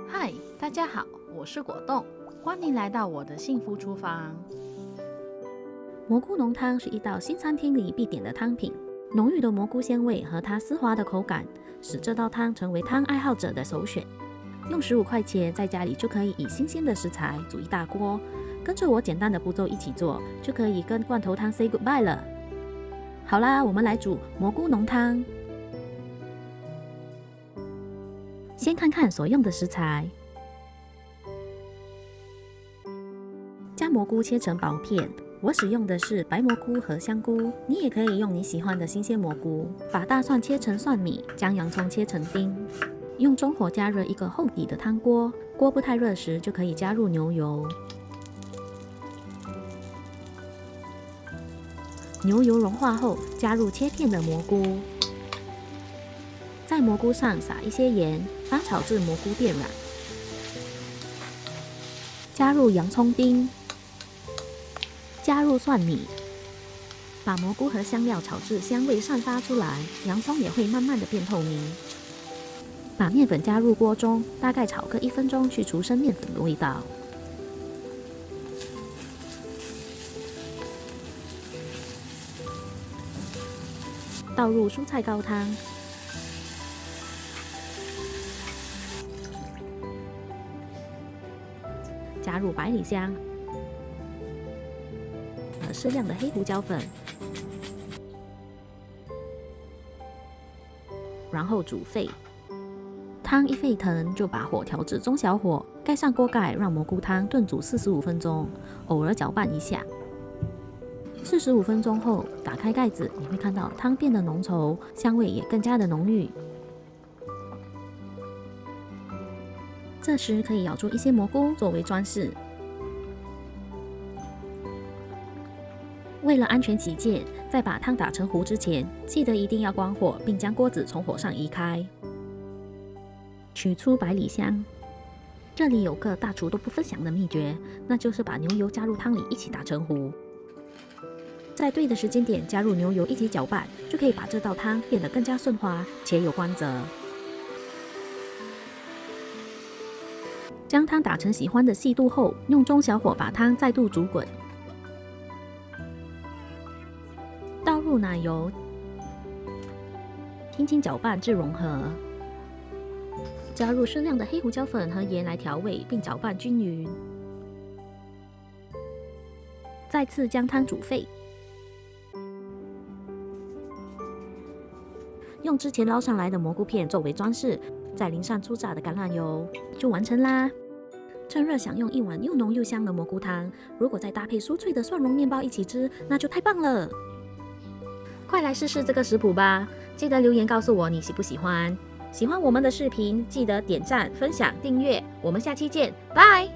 嗨，大家好，我是果冻，欢迎来到我的幸福厨房。蘑菇浓汤是一道新餐厅里必点的汤品，浓郁的蘑菇鲜味和它丝滑的口感，使这道汤成为汤爱好者的首选。用15块钱，在家里就可以以新鲜的食材煮一大锅，跟着我简单的步骤一起做，就可以跟罐头汤 say goodbye 了。好啦，我们来煮蘑菇浓汤。先看看所用的食材，将蘑菇切成薄片。我使用的是白蘑菇和香菇，你也可以用你喜欢的新鲜蘑菇。把大蒜切成蒜米，将洋葱切成丁。用中火加热一个厚底的汤锅，锅不太热时就可以加入牛油。牛油融化后，加入切片的蘑菇，在蘑菇上撒一些盐，翻炒至蘑菇变软。加入洋葱丁，加入蒜米，把蘑菇和香料炒至香味散发出来，洋葱也会慢慢的变透明。把面粉加入锅中，大概炒个1分钟，去除生面粉的味道。倒入蔬菜高汤，加入百里香和适量的黑胡椒粉，然后煮沸。汤一沸腾，就把火调至中小火，盖上锅盖，让蘑菇汤炖煮45分钟，偶尔搅拌一下。45分钟后，打开盖子，你会看到汤变得浓稠，香味也更加的浓郁。这时可以舀出一些蘑菇作为装饰。为了安全起见，在把汤打成糊之前，记得一定要关火，并将锅子从火上移开。取出百里香，这里有个大厨都不分享的秘诀，那就是把牛油加入汤里一起打成糊，在对的时间点加入牛油一起搅拌，就可以把这道汤变得更加顺滑且有光泽。将汤打成喜欢的细度后，用中小火把汤再度煮滚。倒入奶油，轻轻搅拌至融合。加入适量的黑胡椒粉和盐来调味，并搅拌均匀。再次将汤煮沸。用之前捞上来的蘑菇片作为装饰，再淋上初榨的橄榄油，就完成啦！趁热享用一碗又浓又香的蘑菇汤，如果再搭配酥脆的蒜蓉面包一起吃，那就太棒了！快来试试这个食谱吧！记得留言告诉我你喜不喜欢。喜欢我们的视频，记得点赞、分享、订阅。我们下期见，拜！